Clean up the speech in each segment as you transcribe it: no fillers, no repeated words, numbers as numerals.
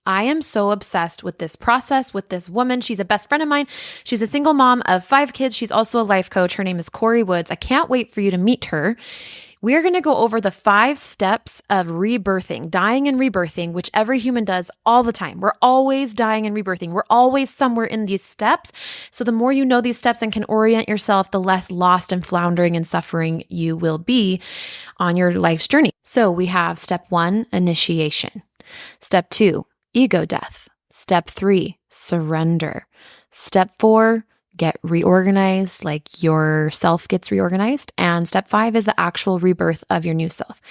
I am so obsessed with this process, with this woman. She's a best friend of mine. She's a single mom of 5 kids. She's also a life coach. Her name is Corrie Woods. I can't wait for you to meet her. We're going to go over the 5 steps of rebirthing, dying and rebirthing, which every human does all the time. We're always dying and rebirthing. We're always somewhere in these steps. So the more you know these steps and can orient yourself, the less lost and floundering and suffering you will be on your life's journey. So we have step 1, initiation. Step 2, ego death. Step 3, surrender. Step 4, get reorganized, like your self gets reorganized. And step 5 is the actual rebirth of your new self.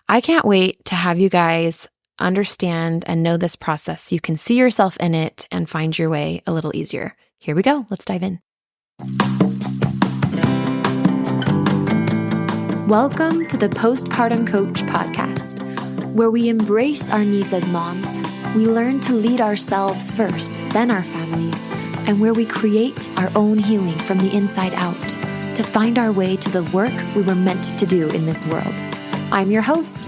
I can't wait to have you guys understand and know this process so you can see yourself in it and find your way a little easier. Here we go. Let's dive in. Welcome to the Postpartum Coach podcast, where we embrace our needs as moms. We learn to lead ourselves first, then our families, and where we create our own healing from the inside out to find our way to the work we were meant to do in this world. I'm your host,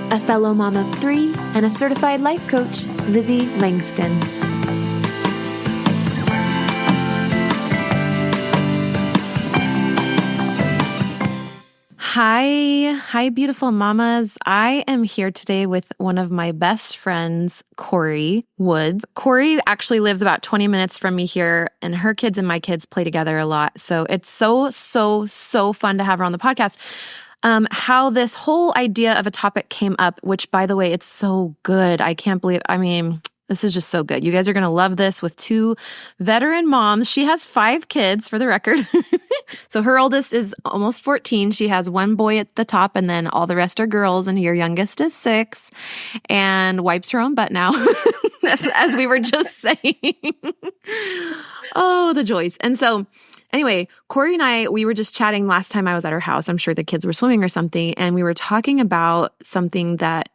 a fellow mom of 3 and a certified life coach, Lizzie Langston. Hi, beautiful mamas. I am here today with one of my best friends, Corrie Woods. Corrie actually lives about 20 minutes from me here, and her kids and my kids play together a lot. So it's so fun to have her on the podcast. How this whole idea of a topic came up, which by the way, it's so good. I can't believe, this is just so good. You guys are going to love this with 2 veteran moms. She has 5 kids for the record. So her oldest is almost 14. She has 1 boy at the top and then all the rest are girls. And your youngest is 6 and wipes her own butt now, as we were just saying. Oh, the joys. And so anyway, Corrie and I, we were just chatting last time I was at her house. I'm sure the kids were swimming or something. And we were talking about something that,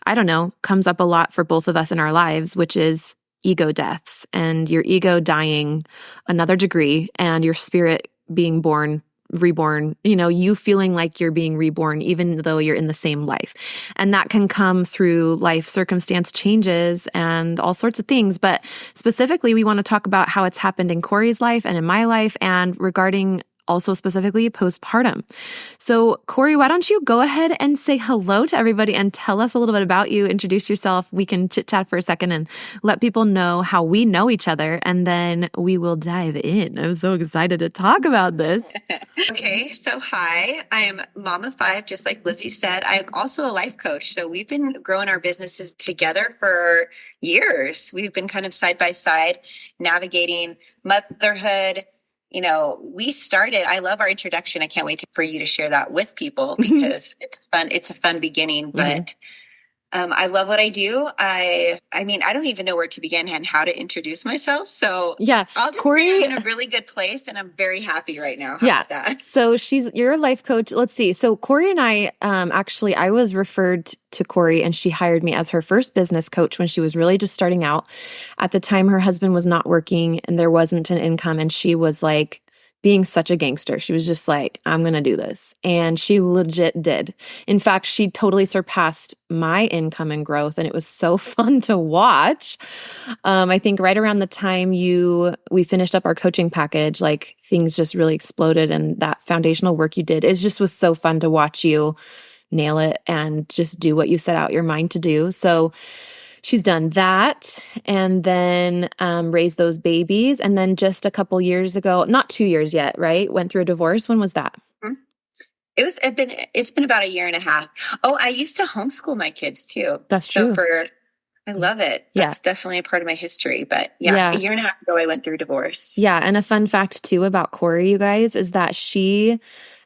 I don't know, comes up a lot for both of us in our lives, which is ego deaths and your ego dying another degree and your spirit being reborn, you feeling like you're being reborn, even though you're in the same life. And that can come through life circumstance changes and all sorts of things. But specifically, we want to talk about how it's happened in Corrie's life and in my life and regarding also specifically postpartum. So Corrie, why don't you go ahead and say hello to everybody and tell us a little bit about you, introduce yourself. We can chit chat for a second and let people know how we know each other, and then we will dive in. I'm so excited to talk about this. Okay, so hi, I'm mom of 5, just like Lizzie said. I'm also a life coach. So we've been growing our businesses together for years. We've been kind of side by side navigating motherhood. I love our introduction. I can't wait for you to share that with people because it's fun. It's a fun beginning, but I love what I do. I don't even know where to begin and how to introduce myself. So yeah, I'll just say I'm in a really good place and I'm very happy right now. How about that? So you're a life coach. Let's see. So Corrie and I, actually, I was referred to Corrie and she hired me as her first business coach when she was really just starting out. At the time, her husband was not working and there wasn't an income. And she was like, being such a gangster. She was just like, I'm going to do this. And she legit did. In fact, she totally surpassed my income and growth. And it was so fun to watch. I think right around the time we finished up our coaching package, like things just really exploded. And that foundational work you did, it just was so fun to watch you nail it and just do what you set out your mind to do. So she's done that and then raised those babies. And then just a couple years ago, not 2 years yet, right? Went through a divorce. When was that? It's been about a year and a half. Oh, I used to homeschool my kids too. That's true. I love it. That's definitely a part of my history. But a year and a half ago, I went through divorce. Yeah. And a fun fact too about Corrie, you guys, is that she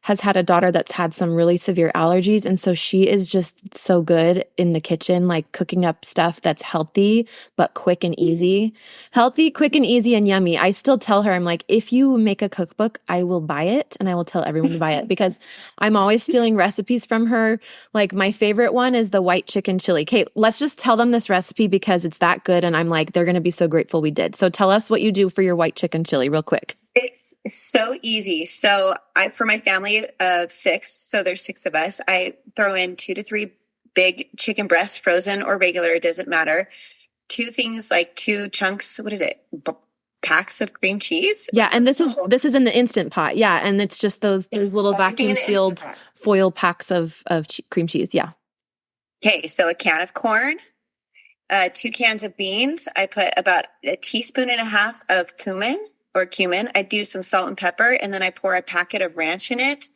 has had a daughter that's had some really severe allergies. And so she is just so good in the kitchen, like cooking up stuff that's healthy, but quick and easy. Healthy, quick and easy and yummy. I still tell her, I'm like, if you make a cookbook, I will buy it and I will tell everyone to buy it because I'm always stealing recipes from her. Like my favorite one is the white chicken chili. Okay, let's just tell them this recipe because it's that good. And I'm like, they're going to be so grateful we did. So tell us what you do for your white chicken chili real quick. It's so easy. So for my family of 6, so there's 6 of us, I throw in 2 to 3 big chicken breasts, frozen or regular, it doesn't matter. two things, like two chunks. What did it? Packs of cream cheese. Yeah, and this is in the Instant Pot. Yeah, and it's just those little vacuum sealed foil packs of cream cheese. Yeah. Okay, so a can of corn, 2 cans of beans. I put about a teaspoon and a half of cumin. I do some salt and pepper, and then I pour a packet of ranch in it,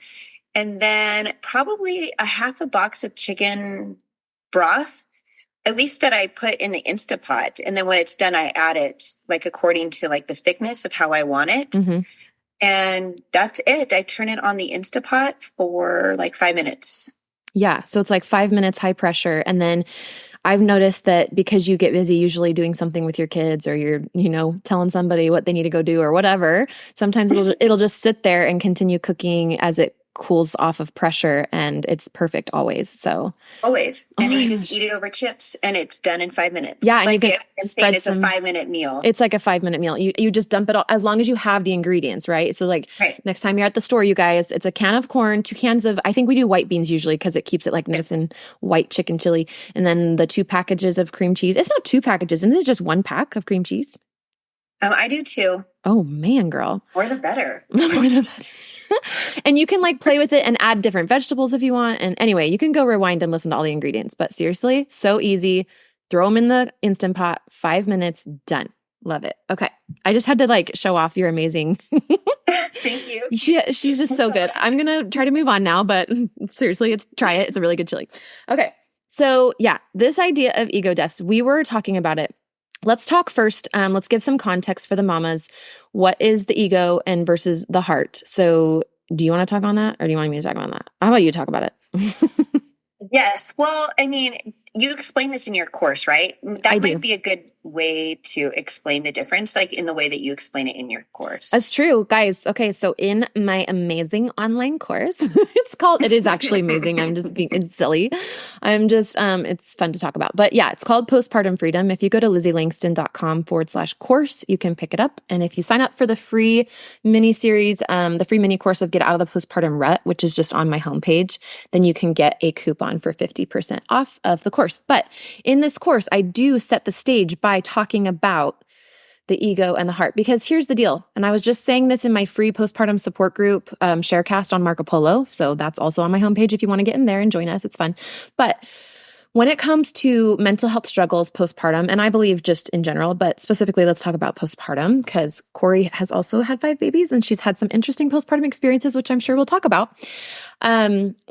and then probably a half a box of chicken broth, at least that I put in the Instapot. And then when it's done, I add it like according to like the thickness of how I want it. Mm-hmm. And that's it. I turn it on the Instapot for like 5 minutes. Yeah. So it's like 5 minutes high pressure. And then I've noticed that because you get busy usually doing something with your kids, or you're, telling somebody what they need to go do or whatever, sometimes it'll just sit there and continue cooking as it cools off of pressure, and it's perfect always. So always. And you just eat it over chips and it's done in 5 minutes. Yeah. And like you can spread it's a 5-minute meal. It's like a 5-minute meal. You just dump it all, as long as you have the ingredients, right? So like Next time you're at the store, you guys, it's a can of corn, 2 cans of, I think we do white beans usually because it keeps it like nice and white chicken chili. And then the 2 packages of cream cheese. It's not 2 packages. Isn't it just 1 pack of cream cheese? I do too. Oh man, girl. More the better. More the better. And you can like play with it and add different vegetables if you want. And anyway, you can go rewind and listen to all the ingredients. But seriously, so easy. Throw them in the Instant Pot, 5 minutes, done. Love it. Okay. I just had to like show off your amazing. Thank you. She's just so good. I'm going to try to move on now, but seriously, try it. It's a really good chili. Okay. So yeah, this idea of ego deaths, we were talking about it. Let's talk first. Let's give some context for the mamas. What is the ego and versus the heart? So do you want to talk on that, or do you want me to talk about that? How about you talk about it? Yes. Well, I mean, you explain this in your course, right? That might be a good way to explain the difference, like in the way that you explain it in your course. That's true, guys. Okay. So in my amazing online course, it is actually amazing. I'm just being silly. It's fun to talk about, but yeah, it's called Postpartum Freedom. If you go to LizzieLangston.com/course, you can pick it up. And if you sign up for the free mini series, the free mini course of Get Out of the Postpartum Rut, which is just on my homepage, then you can get a coupon for 50% off of the course. But in this course, I do set the stage by talking about the ego and the heart, because here's the deal. And I was just saying this in my free postpartum support group, Sharecast on Marco Polo. So that's also on my homepage if you want to get in there and join us. It's fun. But when it comes to mental health struggles postpartum, and I believe just in general, but specifically let's talk about postpartum, because Corrie has also had 5 babies and she's had some interesting postpartum experiences, which I'm sure we'll talk about.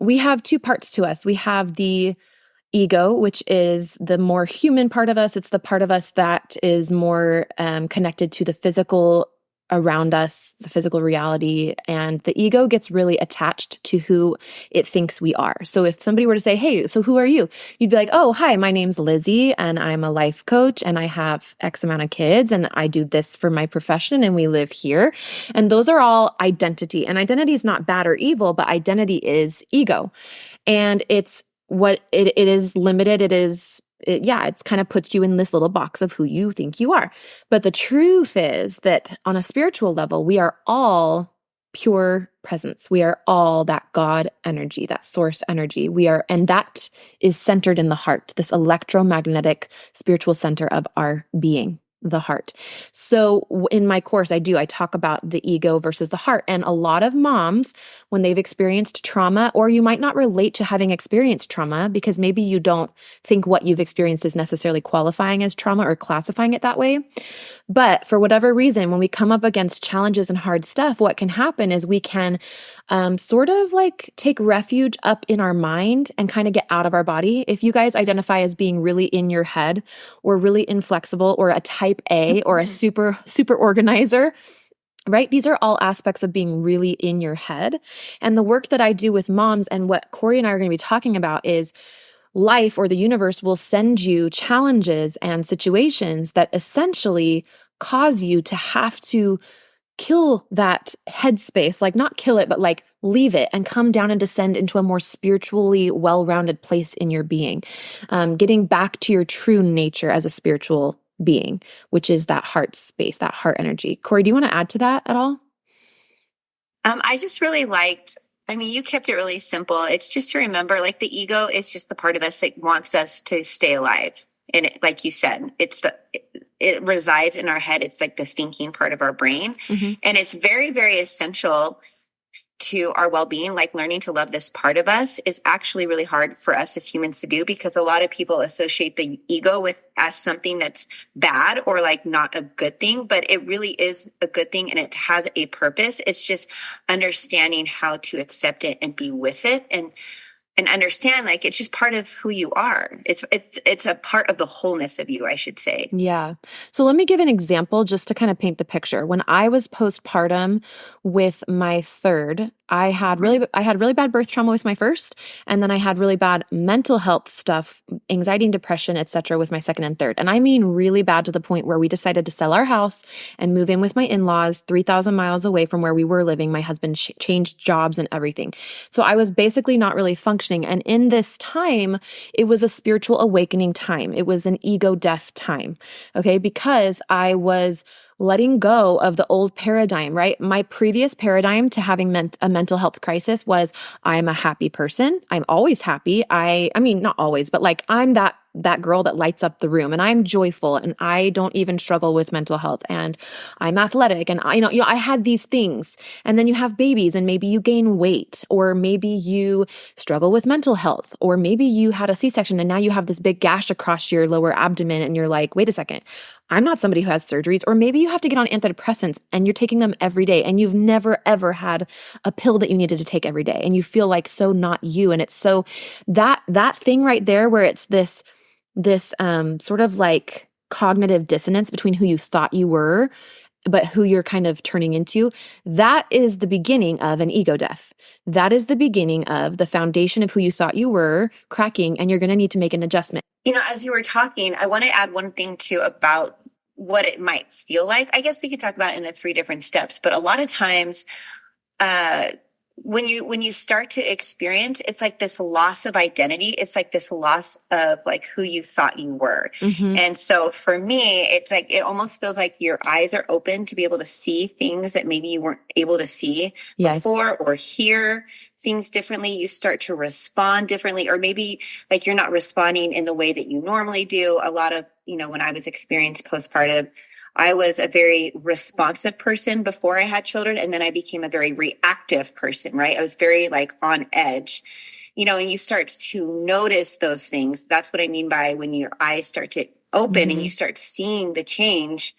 We have 2 parts to us. We have the ego, which is the more human part of us. It's the part of us that is more connected to the physical around us, the physical reality. And the ego gets really attached to who it thinks we are. So if somebody were to say, hey, so who are you? You'd be like, oh, hi, my name's Lizzie and I'm a life coach and I have X amount of kids and I do this for my profession and we live here. And those are all identity. And identity is not bad or evil, but identity is ego. And it's what it is limited. It's kind of puts you in this little box of who you think you are. But the truth is that on a spiritual level, we are all pure presence. We are all that God energy, that source energy. And that is centered in the heart, this electromagnetic spiritual center of our being, the heart. So in my course, I talk about the ego versus the heart. And a lot of moms, when they've experienced trauma, or you might not relate to having experienced trauma because maybe you don't think what you've experienced is necessarily qualifying as trauma or classifying it that way. But for whatever reason, when we come up against challenges and hard stuff, what can happen is we can sort of like take refuge up in our mind and kind of get out of our body. If you guys identify as being really in your head or really inflexible or a type A or a super organizer, right? These are all aspects of being really in your head. And the work that I do with moms and what Corrie and I are going to be talking about is life or the universe will send you challenges and situations that essentially cause you to have to kill that headspace, like not kill it, but like leave it and come down and descend into a more spiritually well-rounded place in your being, getting back to your true nature as a spiritual being, which is that heart space, that heart energy. Corrie, do you want to add to that at all? I just really liked, you kept it really simple. It's just to remember, like the ego is just the part of us that wants us to stay alive, And like you said, it resides in our head. It's like the thinking part of our brain. Mhm. And it's very, very essential to our well-being. Like learning to love this part of us is actually really hard for us as humans to do, because a lot of people associate the ego with as something that's bad or like not a good thing, but it really is a good thing and it has a purpose. It's just understanding how to accept it and be with it and understand like it's just part of who you are. It's a part of the wholeness of you, I should say. Yeah. So let me give an example just to kind of paint the picture. When I was postpartum with my third, I had really bad birth trauma with my first, and then I had really bad mental health stuff, anxiety and depression, etc., with my second and third. And I mean really bad to the point where we decided to sell our house and move in with my in-laws 3,000 miles away from where we were living. My husband changed jobs and everything. So I was basically not really functioning. And in this time, it was a spiritual awakening time. It was an ego death time. Okay, because I was letting go of the old paradigm, right? My previous paradigm to having a mental health crisis was I'm a happy person. I'm always happy. I mean, not always, but like I'm that girl that lights up the room, and I'm joyful, and I don't even struggle with mental health, and I'm athletic, and I had these things. And then you have babies, and maybe you gain weight, or maybe you struggle with mental health, or maybe you had a C-section and now you have this big gash across your lower abdomen, and you're like, wait a second, I'm not somebody who has surgeries. Or maybe you have to get on antidepressants and you're taking them every day, and you've never ever had a pill that you needed to take every day, and you feel like so not you. And it's so that thing right there where it's this sort of like cognitive dissonance between who you thought you were, but who you're kind of turning into. That is the beginning of an ego death. That is the beginning of the foundation of who you thought you were cracking, and you're going to need to make an adjustment. As you were talking, I want to add one thing too about what it might feel like. I guess we could talk about it in the 3 different steps, but a lot of times, when you start to experience, it's like this loss of identity. It's like this loss of like who you thought you were. Mm-hmm. And so for me, it's like, it almost feels like your eyes are open to be able to see things that maybe you weren't able to see before, or hear things differently. You start to respond differently, or maybe like you're not responding in the way that you normally do. A lot of, when I was experiencing postpartum, I was a very responsive person before I had children. And then I became a very reactive person, right? I was very like on edge, and you start to notice those things. That's what I mean by when your eyes start to open, and you start seeing the change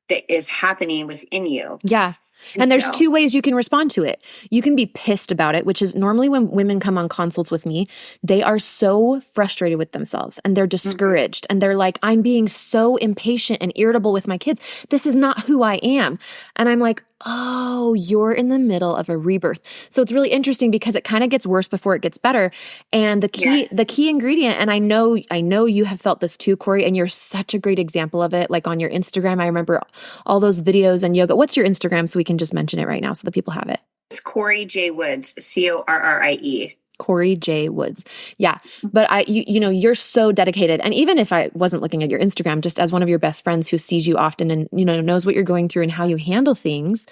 that is happening within you. Yeah. And there's 2 ways you can respond to it. You can be pissed about it, which is normally when women come on consults with me, they are so frustrated with themselves and they're discouraged, and they're like, I'm being so impatient and irritable with my kids. This is not who I am. And I'm like, oh, you're in the middle of a rebirth. So it's really interesting because it kind of gets worse before it gets better. And the key ingredient, and I know you have felt this too, Corrie, and you're such a great example of it. Like on your Instagram, I remember all those videos and yoga. What's your Instagram so we can just mention it right now so that people have it? It's Corrie J. Woods, Corrie. Corrie J. Woods. Yeah. But you're so dedicated. And even if I wasn't looking at your Instagram, just as one of your best friends who sees you often and, knows what you're going through and how you handle things,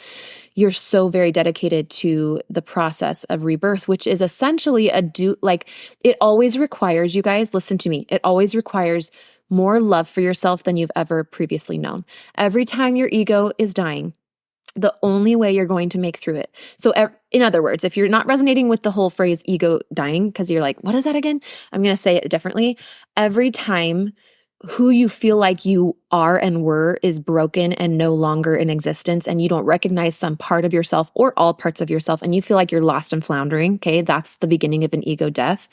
you're so very dedicated to the process of rebirth, which is essentially it always requires, you guys, listen to me. It always requires more love for yourself than you've ever previously known. Every time your ego is dying, the only way you're going to make through it. So in other words, if you're not resonating with the whole phrase ego dying, because you're like, what is that again? I'm going to say it differently. Every time who you feel like you are and were is broken and no longer in existence, and you don't recognize some part of yourself or all parts of yourself, and you feel like you're lost and floundering, okay, that's the beginning of an ego death.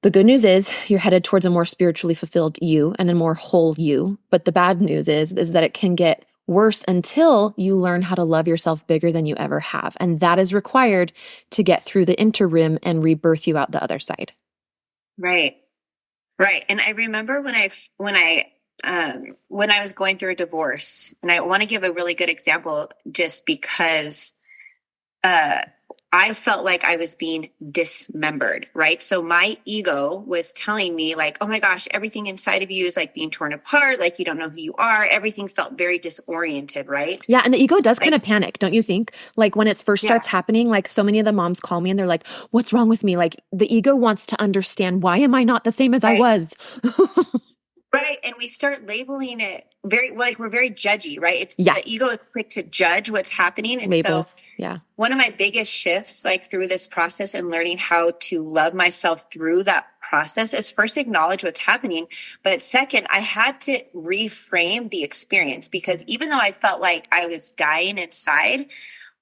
The good news is you're headed towards a more spiritually fulfilled you and a more whole you. But the bad news is that it can get worse until you learn how to love yourself bigger than you ever have. And that is required to get through the interim and rebirth you out the other side. Right. And I remember when I was going through a divorce, and I want to give a really good example just because I felt like I was being dismembered, right? So my ego was telling me like, oh my gosh, everything inside of you is like being torn apart. Like you don't know who you are. Everything felt very disoriented, right? Yeah. And the ego does kind of panic, don't you think? Like when it first starts happening, like so many of the moms call me and they're like, what's wrong with me? Like the ego wants to understand, why am I not the same as I was? Right. And we start labeling it very, like, we're very judgy, right? It's Yeah. the ego is quick to judge what's happening. And so Labels. Yeah. one of my biggest shifts, like through this process and learning how to love myself through that process, is first acknowledge what's happening. But second, I had to reframe the experience, because even though I felt like I was dying inside,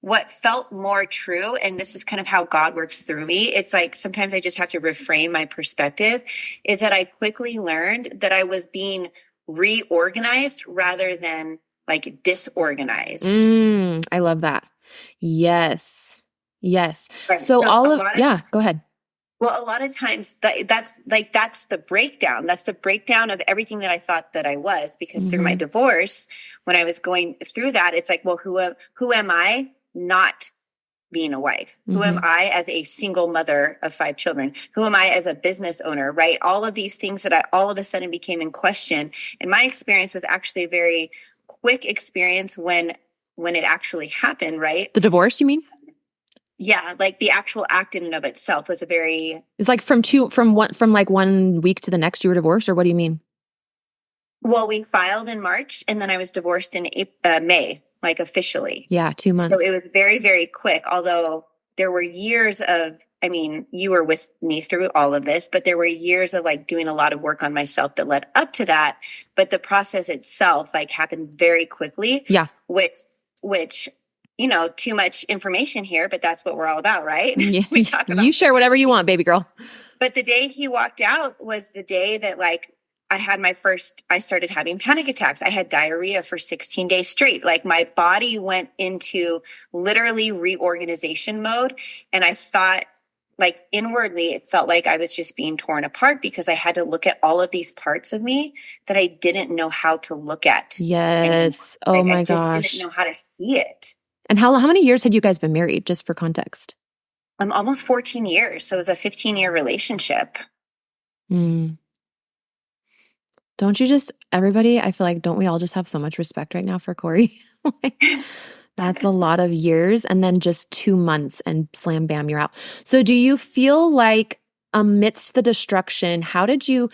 what felt more true, and this is kind of how God works through me, it's like sometimes I just have to reframe my perspective, is that I quickly learned that I was being reorganized rather than like disorganized. I love that. Yes. Yes. Right. So So all of, yeah, go ahead. well, a lot of times that's the breakdown. That's the breakdown of everything that I thought that I was, because through my divorce, when I was going through that, it's like, well, who am I not being a wife? Who am I as a single mother of 5 children? Who am I as a business owner, right? All of these things that I all of a sudden became in question. And my experience was actually a very quick experience when it actually happened, right? The divorce, you mean? Yeah, like the actual act in and of itself was a very... It's like from like 1 week to the next you were divorced, or what do you mean? Well, we filed in March, and then I was divorced in May, like officially. Yeah, 2 months. So it was very, very quick, although there were years of, I mean, you were with me through all of this, but there were years of like doing a lot of work on myself that led up to that. But the process itself like happened very quickly. Yeah. Which, you know, too much information here, but that's what we're all about, right? Yeah. We talk about. You share whatever you want, baby girl. But the day he walked out was the day that like I started having panic attacks. I had diarrhea for 16 days straight. Like my body went into literally reorganization mode. And I thought, like, inwardly, it felt like I was just being torn apart, because I had to look at all of these parts of me that I didn't know how to look at. Yes. Oh my gosh. I didn't know how to see it. And how many years had you guys been married, just for context? Almost 14 years. So it was a 15-year relationship. Don't you just, everybody, I feel like, don't we all just have so much respect right now for Corrie? Like, that's a lot of years, and then just 2 months and slam bam, you're out. So do you feel like amidst the destruction, how did you,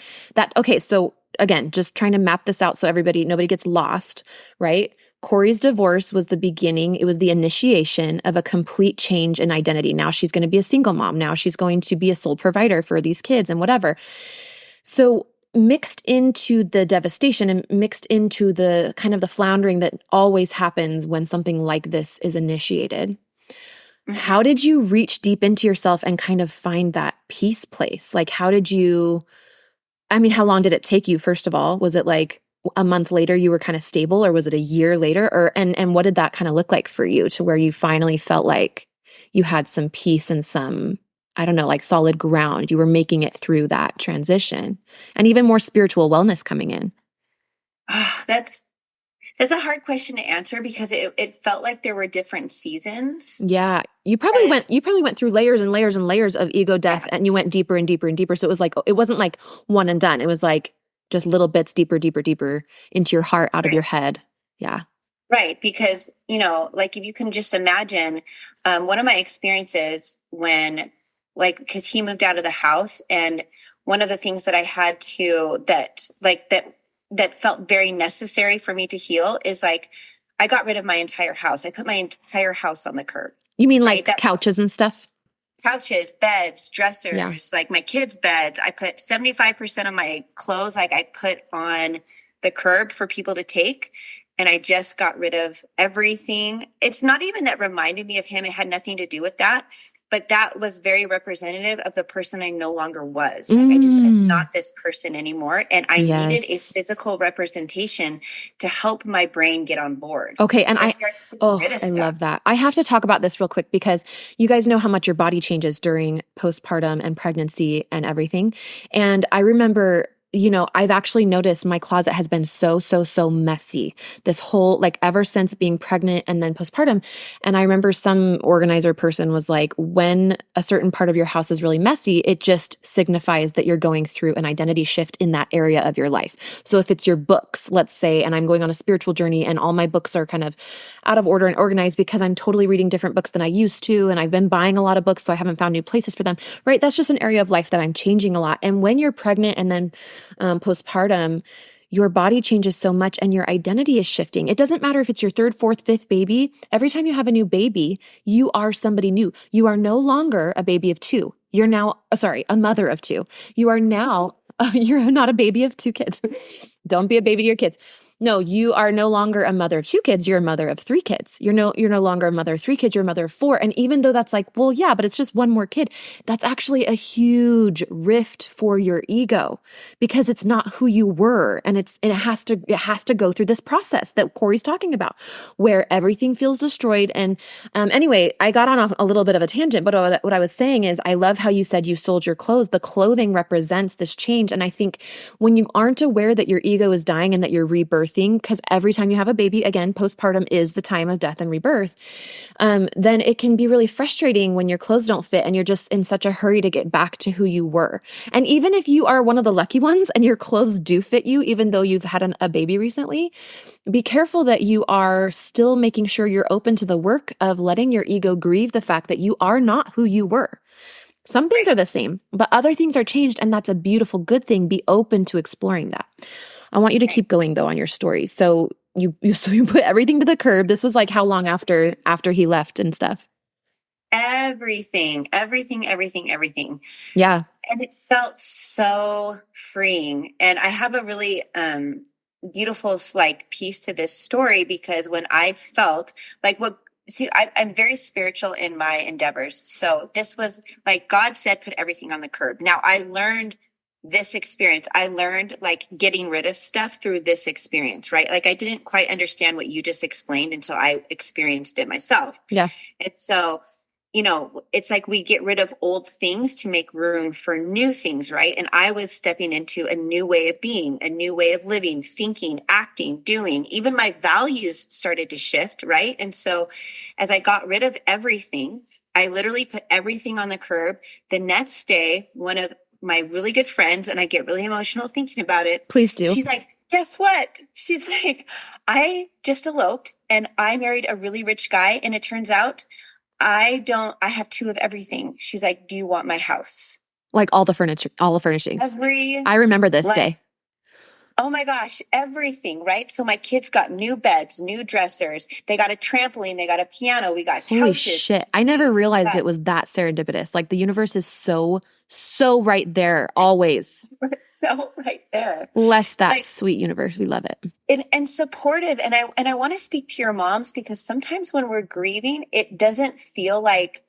okay, so again, just trying to map this out so nobody gets lost, right? Corrie's divorce was the beginning. It was the initiation of a complete change in identity. Now she's going to be a single mom. Now she's going to be a sole provider for these kids and whatever. So mixed into the devastation and mixed into the kind of the floundering that always happens when something like this is initiated, how did you reach deep into yourself and kind of find that peace place? Like, how long did it take you, first of all? Was it like a month later you were kind of stable, or was it a year later? And what did that kind of look like for you, to where you finally felt like you had some peace and some, I don't know, like solid ground? You were making it through that transition, and even more spiritual wellness coming in. That's a hard question to answer, because it felt like there were different seasons. Yeah. You probably went through layers and layers and layers of ego death, and you went deeper and deeper and deeper. So it was like, it wasn't like one and done. It was like just little bits deeper, deeper, deeper into your heart, out of your head. Yeah. Right. Because, you know, like if you can just imagine, one of my experiences when, like, because he moved out of the house, and one of the things that I had to, that felt very necessary for me to heal is like, I got rid of my entire house. I put my entire house on the curb. You mean like couches and stuff? Couches, beds, dressers, like my kids' beds. I put 75% of my clothes, like I put on the curb for people to take. And I just got rid of everything. It's not even that reminded me of him. It had nothing to do with that. But that was very representative of the person I no longer was. Like I just am not this person anymore. And I needed a physical representation to help my brain get on board. Okay. And I love that. I have to talk about this real quick, because you guys know how much your body changes during postpartum and pregnancy and everything. And I remember, you know, I've actually noticed my closet has been so messy this whole, like, ever since being pregnant and then postpartum. And I remember some organizer person was like, when a certain part of your house is really messy, it just signifies that you're going through an identity shift in that area of your life. So if it's your books, let's say, and I'm going on a spiritual journey and all my books are kind of out of order and organized because I'm totally reading different books than I used to, and I've been buying a lot of books, so I haven't found new places for them, right? That's just an area of life that I'm changing a lot. And when you're pregnant and then postpartum, your body changes so much and your identity is shifting. It doesn't matter if it's your third, fourth, fifth baby. Every time you have a new baby, you are somebody new. You are no longer a baby of two. You're now, a mother of two. You are now, you're not a baby of two kids. Don't be a baby to your kids. No, you are no longer a mother of two kids. You're a mother of three kids. You're no longer a mother of three kids. You're a mother of four. And even though that's like, well, yeah, but it's just one more kid. That's actually a huge rift for your ego because it's not who you were. And it has to go through this process that Corrie's talking about where everything feels destroyed. And anyway, I got on a little bit of a tangent, but what I was saying is I love how you said you sold your clothes. The clothing represents this change. And I think when you aren't aware that your ego is dying and that you're rebirthing, because every time you have a baby, again, postpartum is the time of death and rebirth, then it can be really frustrating when your clothes don't fit and you're just in such a hurry to get back to who you were. And even if you are one of the lucky ones and your clothes do fit you, even though you've had a baby recently, be careful that you are still making sure you're open to the work of letting your ego grieve the fact that you are not who you were. Some things are the same, but other things are changed, and that's a beautiful, good thing. Be open to exploring that. I want you to keep going though on your story. So you put everything to the curb. This was like how long after he left and stuff? Everything. Yeah. And it felt so freeing. And I have a really beautiful like piece to this story because when I felt like I'm very spiritual in my endeavors. So this was like God said, put everything on the curb. Now I learned this experience. I learned like getting rid of stuff through this experience, right? Like I didn't quite understand what you just explained until I experienced it myself. Yeah. And so, it's like we get rid of old things to make room for new things, right? And I was stepping into a new way of being, a new way of living, thinking, acting, doing. Even my values started to shift, right? And so as I got rid of everything, I literally put everything on the curb. The next day, one of my really good friends, and I get really emotional thinking about it. Please do. She's like, guess what? She's like, I just eloped and I married a really rich guy. And it turns out I have two of everything. She's like, do you want my house? Like all the furniture, all the furnishings. I remember this day. Oh my gosh, everything, right? So my kids got new beds, new dressers. They got a trampoline. They got a piano. We got Holy couches. shit. I never realized it was that serendipitous. Like the universe is so right there, always. So right there. Bless that sweet universe. We love it. And supportive. And I want to speak to your moms because sometimes when we're grieving, it doesn't feel like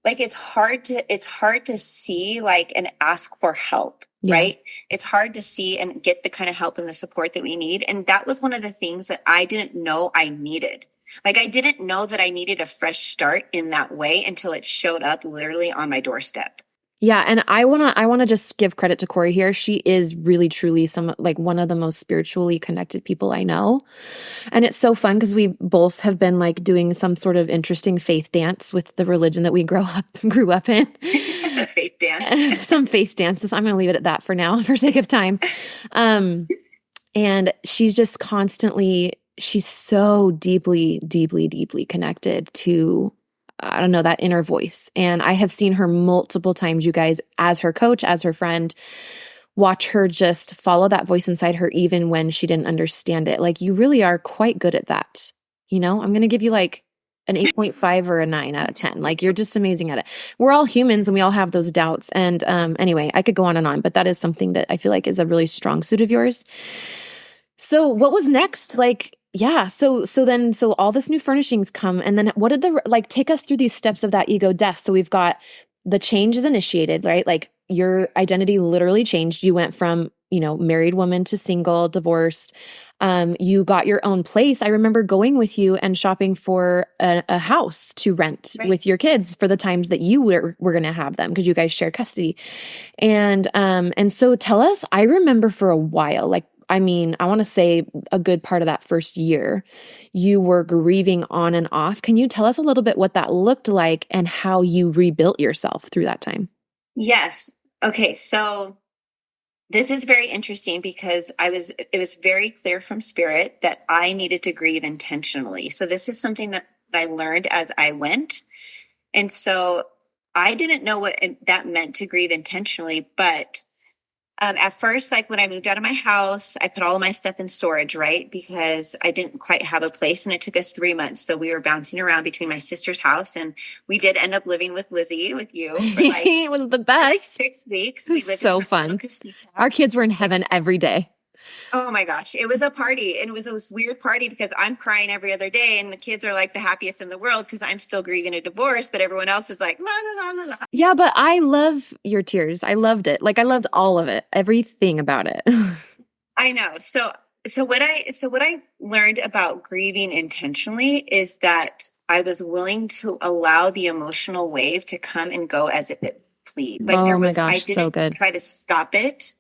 it's hard to see like and ask for help, right? It's hard to see and get the kind of help and the support that we need. And that was one of the things that I didn't know I needed. Like I didn't know that I needed a fresh start in that way until it showed up literally on my doorstep. Yeah. And I want to just give credit to Corrie here. She is really, truly one of the most spiritually connected people I know. And it's so fun because we both have been like doing some sort of interesting faith dance with the religion that we grew up in. Faith dance. Some faith dances. I'm going to leave it at that for now for sake of time. And she's just she's so deeply, deeply, deeply connected to that inner voice. And I have seen her multiple times, you guys, as her coach, as her friend, watch her just follow that voice inside her, even when she didn't understand it. Like you really are quite good at that. I'm going to give you like an 8.5 or a 9 out of 10. Like you're just amazing at it. We're all humans and we all have those doubts. And anyway, I could go on and on, but that is something that I feel like is a really strong suit of yours. So what was next? So all this new furnishings come, and then what did take us through these steps of that ego death? So we've got the change is initiated, right? Like your identity literally changed. You went from, married woman to single, divorced. You got your own place. I remember going with you and shopping for a house to rent with your kids for the times that you were going to have them because you guys share custody. And so tell us, I remember for a while, I want to say a good part of that first year, you were grieving on and off. Can you tell us a little bit what that looked like and how you rebuilt yourself through that time? Yes. Okay. So this is very interesting because it was very clear from spirit that I needed to grieve intentionally. So this is something that I learned as I went. And so I didn't know what that meant to grieve intentionally, but At first, like when I moved out of my house, I put all of my stuff in storage, right? Because I didn't quite have a place, and it took us 3 months. So we were bouncing around between my sister's house, and we did end up living with Lizzie, with you, for like It was the best. 6 weeks. It was We lived so in fun. Our kids were in heaven every day. Oh my gosh, it was a party, and it was this weird party because I'm crying every other day, and the kids are like the happiest in the world because I'm still grieving a divorce, but everyone else is like la la la la la. Yeah, but I love your tears. I loved it. Like I loved all of it, everything about it. I know. So what I learned about grieving intentionally is that I was willing to allow the emotional wave to come and go as it pleased. Like Oh my gosh, I so didn't good. try to stop it.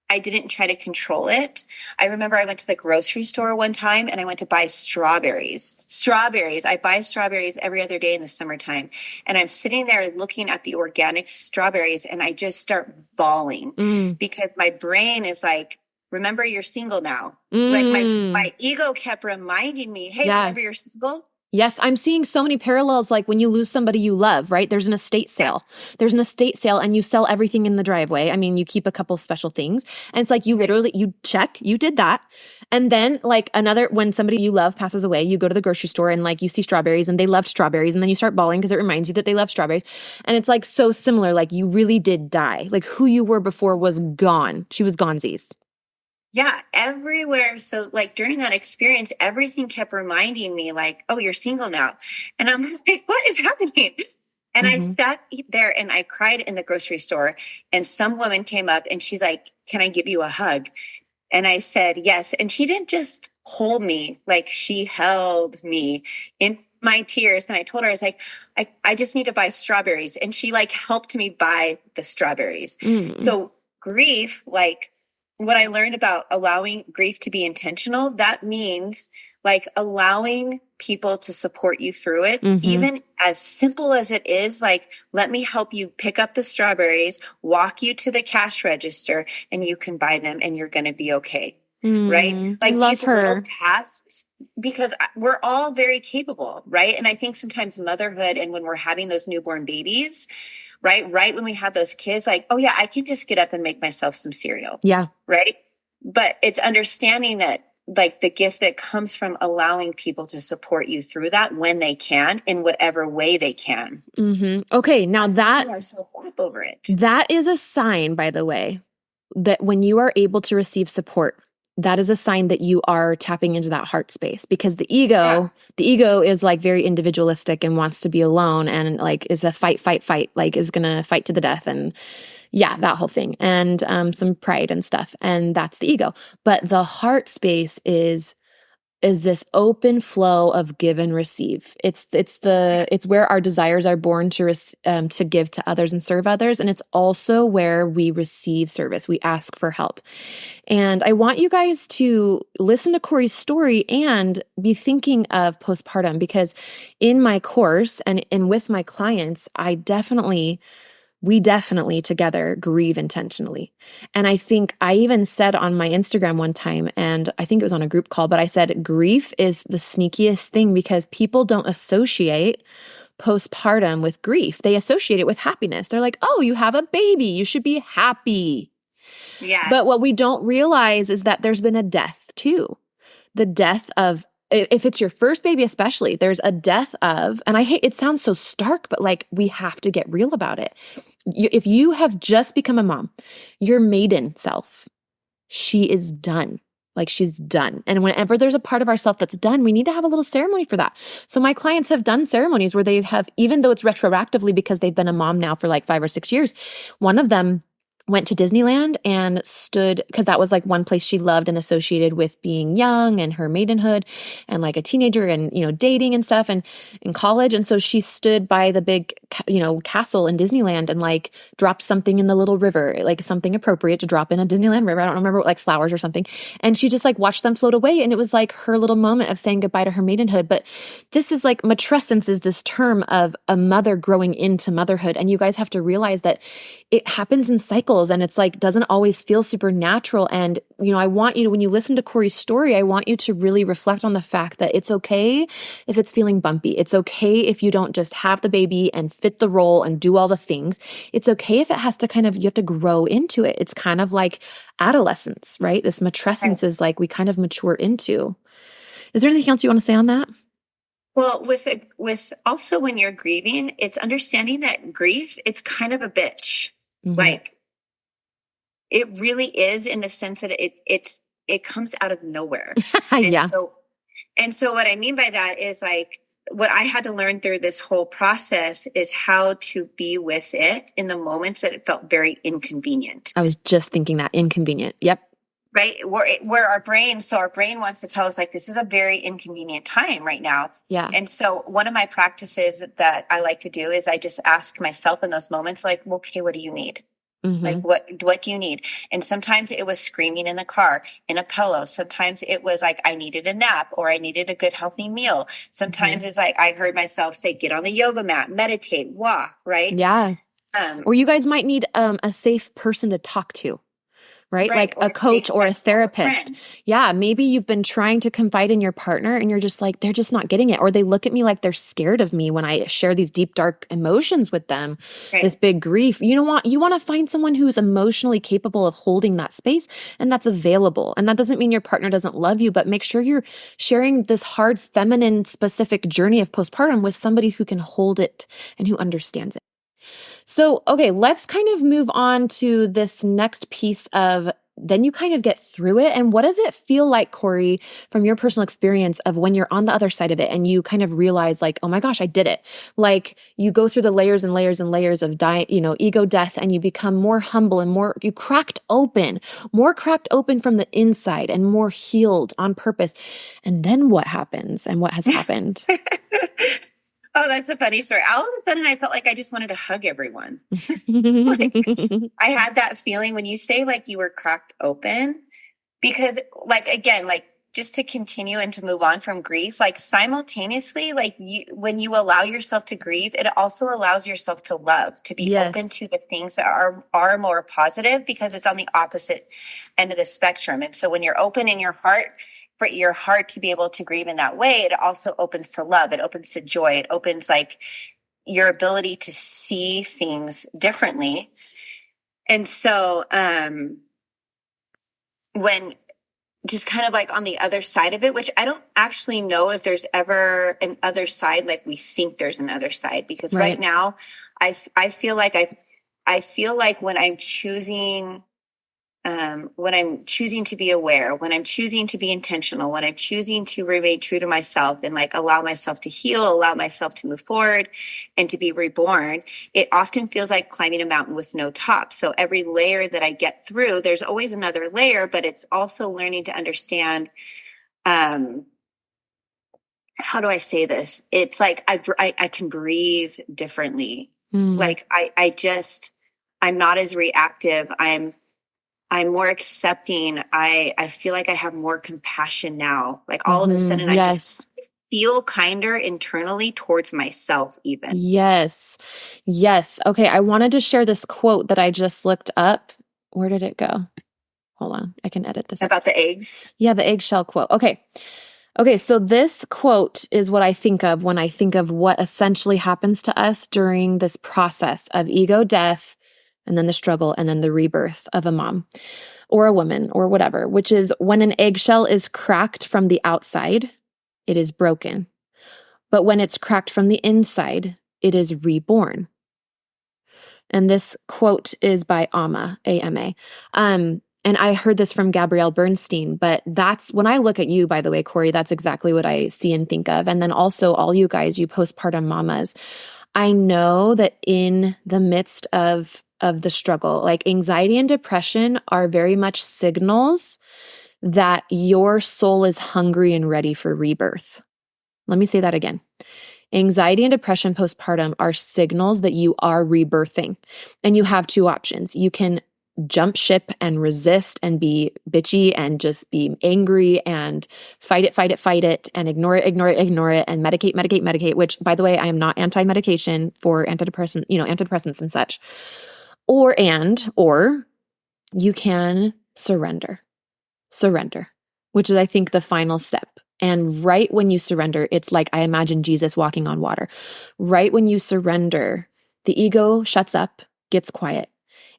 I didn't try to control it. I remember I went to the grocery store one time and I went to buy strawberries. Strawberries. I buy strawberries every other day in the summertime. And I'm sitting there looking at the organic strawberries and I just start bawling because my brain is like, remember you're single now. Like my ego kept reminding me, hey, remember you're single? Yes, I'm seeing so many parallels, like when you lose somebody you love, right? There's an estate sale. There's an estate sale and you sell everything in the driveway. I mean, you keep a couple special things. And it's like you literally, you check, you did that. And then like when somebody you love passes away, you go to the grocery store and like you see strawberries and they loved strawberries. And then you start bawling because it reminds you that they love strawberries. And it's like so similar, like you really did die. Like who you were before was gone. She was gonesies. Yeah, everywhere. So like during that experience, everything kept reminding me like, oh, you're single now. And I'm like, what is happening? And I sat there and I cried in the grocery store and some woman came up and she's like, can I give you a hug? And I said, yes. And she didn't just hold me, like she held me in my tears. And I told her, I was like, I just need to buy strawberries. And she like helped me buy the strawberries. So grief, like, what I learned about allowing grief to be intentional, that means like allowing people to support you through it, even as simple as it is, like, let me help you pick up the strawberries, walk you to the cash register, and you can buy them and you're going to be okay. Right? Like these little tasks, because we're all very capable, right? And I think sometimes motherhood and when we're having those newborn babies, right when we have those kids, like, oh yeah, I can just get up and make myself some cereal. Yeah. Right. But it's understanding that like the gift that comes from allowing people to support you through that when they can, in whatever way they can. Okay. Now that over it. That is a sign, by the way, that when you are able to receive support, that is a sign that you are tapping into that heart space, because the ego is like very individualistic and wants to be alone and like is a fight, like is going to fight to the death. And yeah, that whole thing and some pride and stuff. And that's the ego. But the heart space is this open flow of give and receive. It's where our desires are born to give to others and serve others. And it's also where we receive service. We ask for help. And I want you guys to listen to Corrie's story and be thinking of postpartum, because in my course and with my clients, we definitely together grieve intentionally. And I think I even said on my Instagram one time, and I think it was on a group call, but I said grief is the sneakiest thing because people don't associate postpartum with grief. They associate it with happiness. They're like, oh, you have a baby, you should be happy. Yeah. But what we don't realize is that there's been a death too. The death of, if it's your first baby especially, there's a death of, and I hate, it sounds so stark, but like we have to get real about it. If you have just become a mom, your maiden self, she is done. Like she's done. And whenever there's a part of ourself that's done, we need to have a little ceremony for that. So my clients have done ceremonies where they have, even though it's retroactively because they've been a mom now for like 5 or 6 years, one of them went to Disneyland and stood, because that was like one place she loved and associated with being young and her maidenhood and like a teenager and, dating and stuff and in college. And so she stood by the big, castle in Disneyland and like dropped something in the little river, like something appropriate to drop in a Disneyland river. I don't remember, like flowers or something. And she just like watched them float away. And it was like her little moment of saying goodbye to her maidenhood. But this is like matrescence is this term of a mother growing into motherhood. And you guys have to realize that it happens in cycles. feels. And it's like, doesn't always feel super natural. And, I want you to, when you listen to Corrie's story, I want you to really reflect on the fact that it's okay if it's feeling bumpy. It's okay if you don't just have the baby and fit the role and do all the things. It's okay if it has to you have to grow into it. It's kind of like adolescence, right? This matrescence is like we kind of mature into. Is there anything else you want to say on that? Well, with also when you're grieving, it's understanding that grief, it's kind of a bitch. Mm-hmm. Like it really is, in the sense that it comes out of nowhere. Yeah. And so what I mean by that is like what I had to learn through this whole process is how to be with it in the moments that it felt very inconvenient. I was just thinking that inconvenient. Yep. Right. Where our brain wants to tell us like, this is a very inconvenient time right now. Yeah. And so one of my practices that I like to do is I just ask myself in those moments, like, well, okay, what do you need? Mm-hmm. Like, what do you need? And sometimes it was screaming in the car, in a pillow. Sometimes it was like, I needed a nap, or I needed a good, healthy meal. Sometimes it's like, I heard myself say, get on the yoga mat, meditate, walk, right? Yeah. Or you guys might need a safe person to talk to. Right? Like a coach or a therapist. Yeah. Maybe you've been trying to confide in your partner and you're just like, they're just not getting it. Or they look at me like they're scared of me when I share these deep, dark emotions with them, this big grief. You want to find someone who's emotionally capable of holding that space and that's available. And that doesn't mean your partner doesn't love you, but make sure you're sharing this hard, feminine, specific journey of postpartum with somebody who can hold it and who understands it. So, okay, let's kind of move on to this next piece of then you kind of get through it. And what does it feel like, Corrie, from your personal experience of when you're on the other side of it and you kind of realize like, oh my gosh, I did it. Like you go through the layers and layers and layers of ego death, and you become more humble and you cracked open from the inside and more healed on purpose. And then what happens and what has happened? Oh, that's a funny story. All of a sudden, I felt like I just wanted to hug everyone. Like, I had that feeling when you say like you were cracked open, because like, again, like just to continue and to move on from grief, like simultaneously, like when you allow yourself to grieve, it also allows yourself to love, to be open to the things that are more positive, because it's on the opposite end of the spectrum. And so when you're open in your heart, for your heart to be able to grieve in that way, it also opens to love. It opens to joy. It opens like your ability to see things differently. And so, when just kind of like on the other side of it, which I don't actually know if there's ever an other side, like we think there's an other side, because right now I feel like I feel like when I'm choosing to be aware, when I'm choosing to be intentional, when I'm choosing to remain true to myself and like allow myself to heal, allow myself to move forward and to be reborn, it often feels like climbing a mountain with no top. So every layer that I get through, there's always another layer, but it's also learning to understand, how do I say this? It's like, I can breathe differently. Like I'm not as reactive. I'm more accepting. I feel like I have more compassion now. Like all of a sudden, I just feel kinder internally towards myself even. Yes. Okay. I wanted to share this quote that I just looked up. Where did it go? Hold on. I can edit this. About the eggs? Yeah, the eggshell quote. Okay. So this quote is what I think of when I think of what essentially happens to us during this process of ego death, and then the struggle, and then the rebirth of a mom or a woman or whatever, which is when an eggshell is cracked from the outside, it is broken. But when it's cracked from the inside, it is reborn. And this quote is by Amma, A-M-A. And I heard this from Gabrielle Bernstein, but that's when I look at you, by the way, Corrie, that's exactly what I see and think of. And then also all you guys, you postpartum mamas, I know that in the midst of the struggle, like anxiety and depression are very much signals that your soul is hungry and ready for rebirth. Let me say that again. Anxiety and depression postpartum are signals that you are rebirthing. And you have two options. You can jump ship and resist and be bitchy and just be angry and fight it and ignore it and medicate, which by the way, I am not anti-medication for antidepressants and such. Or you can surrender, which is, I think, the final step. And right when you surrender, it's like, I imagine Jesus walking on water. Right when you surrender, the ego shuts up, gets quiet,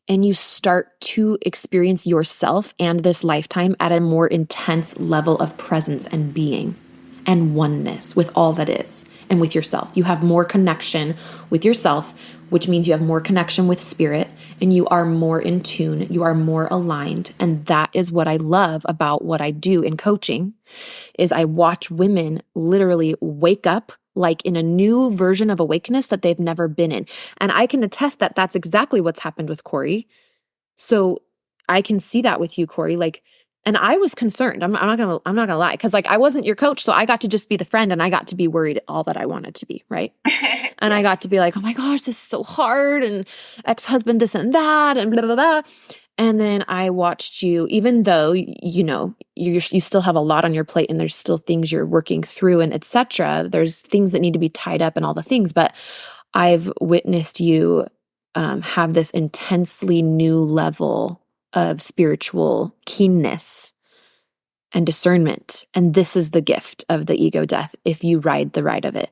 and you start to experience yourself and this lifetime at a more intense level of presence and being and oneness with all that is and with yourself. You have more connection with yourself, which means you have more connection with spirit, and you are more in tune, you are more aligned. And that is what I love about what I do in coaching, is I watch women literally wake up like in a new version of awakeness that they've never been in. And I can attest that that's exactly what's happened with Corrie. So I can see that with you, Corrie. Like, and I was concerned. I'm not gonna lie, because like I wasn't your coach, so I got to just be the friend, and I got to be worried all that I wanted to be, right? And I got to be like, oh my gosh, this is so hard, and ex-husband this and that, and blah blah blah. And then I watched you, even though you still have a lot on your plate, and there's still things you're working through, and etc. There's things that need to be tied up, and all the things. But I've witnessed you have this intensely new level of spiritual keenness and discernment. And this is the gift of the ego death if you ride the ride of it.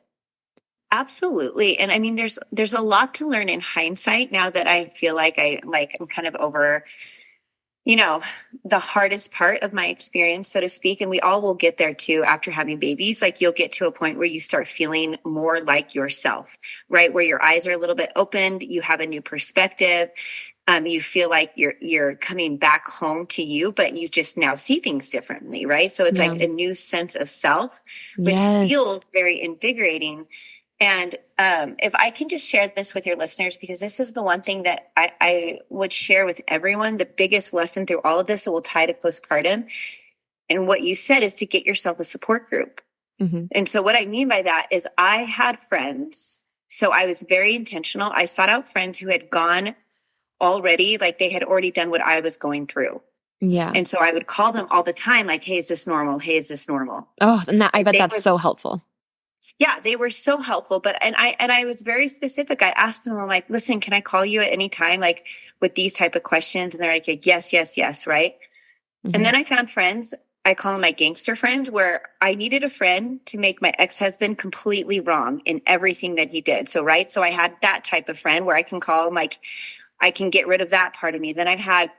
Absolutely. And I mean, there's a lot to learn in hindsight now that I feel like I'm kind of over, the hardest part of my experience, so to speak. And we all will get there too after having babies. Like you'll get to a point where you start feeling more like yourself, right? Where your eyes are a little bit opened, you have a new perspective. You feel like you're coming back home to you, but you just now see things differently, right? So it's like a new sense of self, which feels very invigorating. And if I can just share this with your listeners, because this is the one thing that I would share with everyone, the biggest lesson through all of this that will tie to postpartum. And what you said is to get yourself a support group. Mm-hmm. And so what I mean by that is I had friends. So I was very intentional. I sought out friends who had gone already, like they had already done what I was going through. Yeah. And so I would call them all the time, like, hey, is this normal? Hey, is this normal? Oh, and I bet that's so helpful. Yeah, they were so helpful. But, and I was very specific. I asked them, I'm like, listen, can I call you at any time? Like with these type of questions? And they're like, yes, yes, yes. Right. Mm-hmm. And then I found friends, I call them my gangster friends, where I needed a friend to make my ex-husband completely wrong in everything that he did. So, right. So I had that type of friend where I can call him, like, I can get rid of that part of me. Then I had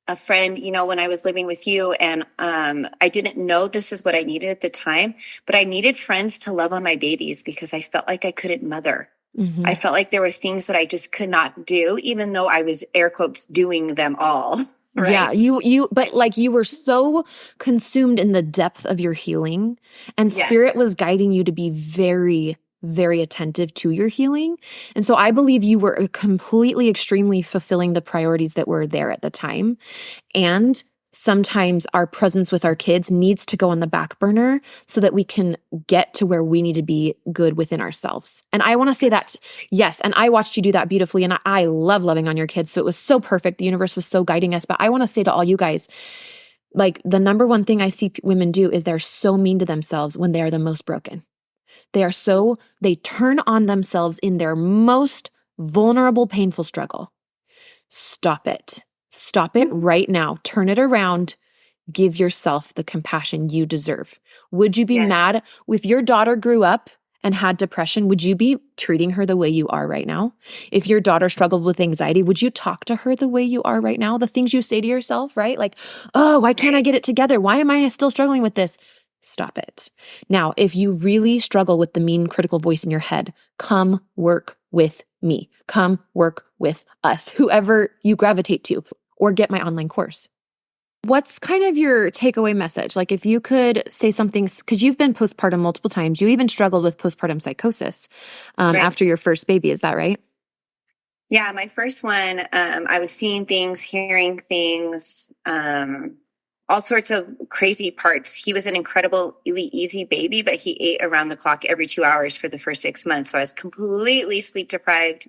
a friend, when I was living with you, and I didn't know this is what I needed at the time, but I needed friends to love on my babies because I felt like I couldn't mother. Mm-hmm. I felt like there were things that I just could not do, even though I was air quotes doing them all. Right? Yeah, but like you were so consumed in the depth of your healing, and spirit was guiding you to be very, very attentive to your healing. And so I believe you were completely, extremely fulfilling the priorities that were there at the time. And sometimes our presence with our kids needs to go on the back burner so that we can get to where we need to be good within ourselves. And I want to say that, yes, and I watched you do that beautifully, and I love loving on your kids. So it was so perfect. The universe was so guiding us. But I want to say to all you guys, like the number one thing I see women do is they're so mean to themselves when they are the most broken. They turn on themselves in their most vulnerable, painful struggle. Stop it. Stop it right now. Turn it around. Give yourself the compassion you deserve. Would you be mad if your daughter grew up and had depression? Would you be treating her the way you are right now? If your daughter struggled with anxiety, would you talk to her the way you are right now? The things you say to yourself, right? Like, oh, why can't I get it together? Why am I still struggling with this? Stop it. Now, if you really struggle with the mean critical voice in your head, come work with me. Come work with us, whoever you gravitate to, or get my online course. What's kind of your takeaway message? Like if you could say something, because you've been postpartum multiple times, you even struggled with postpartum psychosis after your first baby. Is that right? Yeah, my first one, I was seeing things, hearing things, all sorts of crazy parts. He was an incredibly easy baby, but he ate around the clock every 2 hours for the first 6 months. So I was completely sleep deprived,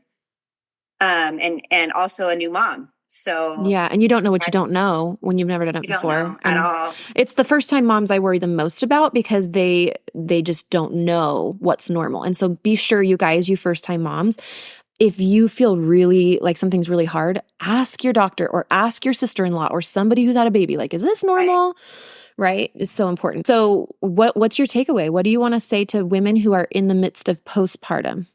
and also a new mom. So yeah, and you don't know what you don't know when you've never done it before. Don't know at all. It's the first time moms I worry the most about because they just don't know what's normal. And so be sure, you guys, you first time moms, if you feel really like something's really hard, ask your doctor or ask your sister-in-law or somebody who's had a baby. Like, is this normal? Right? It's so important. So what's your takeaway? What do you want to say to women who are in the midst of postpartum?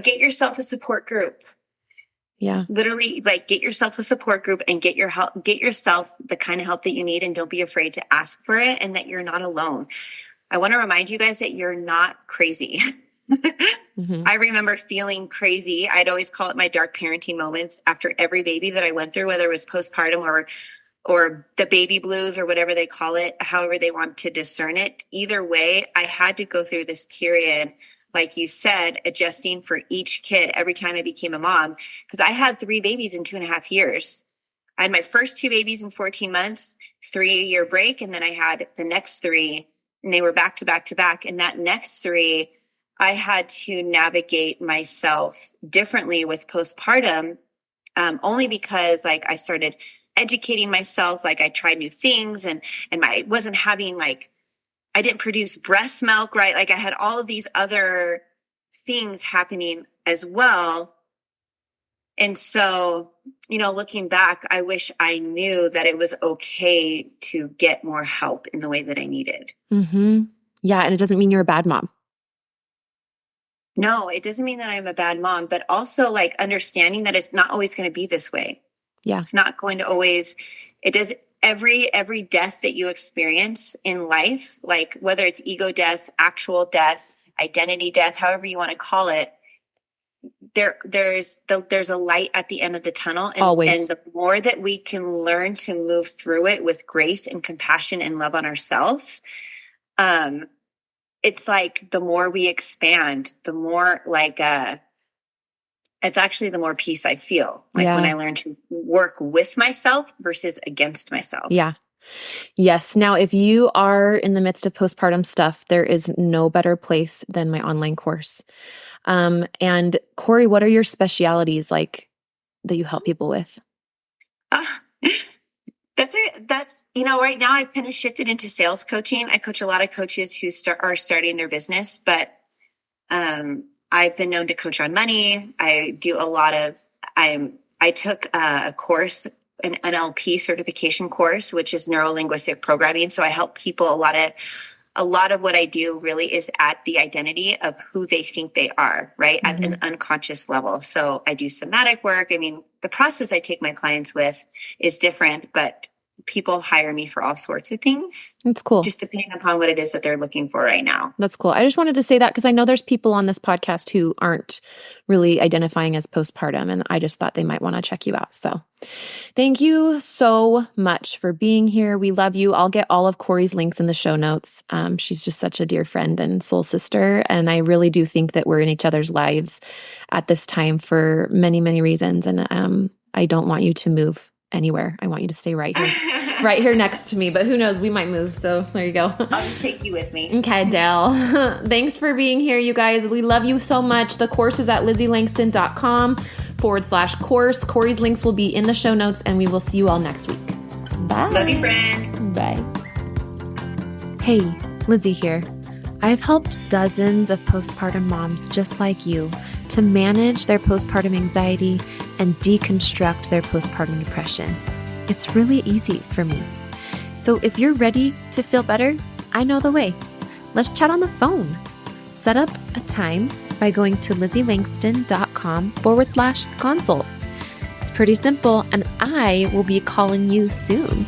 Get yourself a support group. Yeah. Literally, like, get yourself a support group and get yourself the kind of help that you need, and don't be afraid to ask for it, and that you're not alone. I want to remind you guys that you're not crazy. Mm-hmm. I remember feeling crazy. I'd always call it my dark parenting moments after every baby that I went through, whether it was postpartum or the baby blues or whatever they call it, however they want to discern it. Either way, I had to go through this period, like you said, adjusting for each kid every time I became a mom, because I had 3 babies in 2.5 years. I had my first 2 babies in 14 months, 3-year break. And then I had the next 3, and they were back to back to back. And that next 3, I had to navigate myself differently with postpartum, only because like I started educating myself, like I tried new things, and I wasn't having, like, I didn't produce breast milk, right? Like I had all of these other things happening as well. And so, looking back, I wish I knew that it was okay to get more help in the way that I needed. Mm-hmm. Yeah. And it doesn't mean you're a bad mom. No, it doesn't mean that I'm a bad mom, but also like understanding that it's not always going to be this way. Yeah. It's not going to always, it does every death that you experience in life, like whether it's ego death, actual death, identity death, however you want to call it, there's a light at the end of the tunnel. And, always. And the more that we can learn to move through it with grace and compassion and love on ourselves, it's like the more we expand, the more like, it's actually the more peace I feel, like when I learn to work with myself versus against myself. Yeah. Yes. Now, if you are in the midst of postpartum stuff, there is no better place than my online course. And Corrie, what are your specialities like that you help people with? That's, right now I've kind of shifted into sales coaching. I coach a lot of coaches who are starting their business, but, I've been known to coach on money. I do a lot of, I took a course, an NLP certification course, which is neuro-linguistic programming. So I help people. A lot of what I do really is at the identity of who they think they are, right? Mm-hmm. At an unconscious level. So I do somatic work. I mean, the process I take my clients with is different, but people hire me for all sorts of things. That's cool. Just depending upon what it is that they're looking for right now. That's cool. I just wanted to say that because I know there's people on this podcast who aren't really identifying as postpartum, and I just thought they might want to check you out. So thank you so much for being here. We love you. I'll get all of Corrie's links in the show notes. She's just such a dear friend and soul sister. And I really do think that we're in each other's lives at this time for many, many reasons. And I don't want you to move anywhere. I want you to stay right here next to me, but who knows, we might move. So there you go. I'll just take you with me. Okay, Dell. Thanks for being here, you guys. We love you so much. The course is at LizzieLangston.com/course. Corrie's links will be in the show notes, and we will see you all next week. Bye. Love you, friend. Bye. Hey, Lizzie here. I've helped dozens of postpartum moms just like you to manage their postpartum anxiety and deconstruct their postpartum depression. It's really easy for me. So if you're ready to feel better, I know the way. Let's chat on the phone. Set up a time by going to LizzieLangston.com/consult. It's pretty simple, and I will be calling you soon.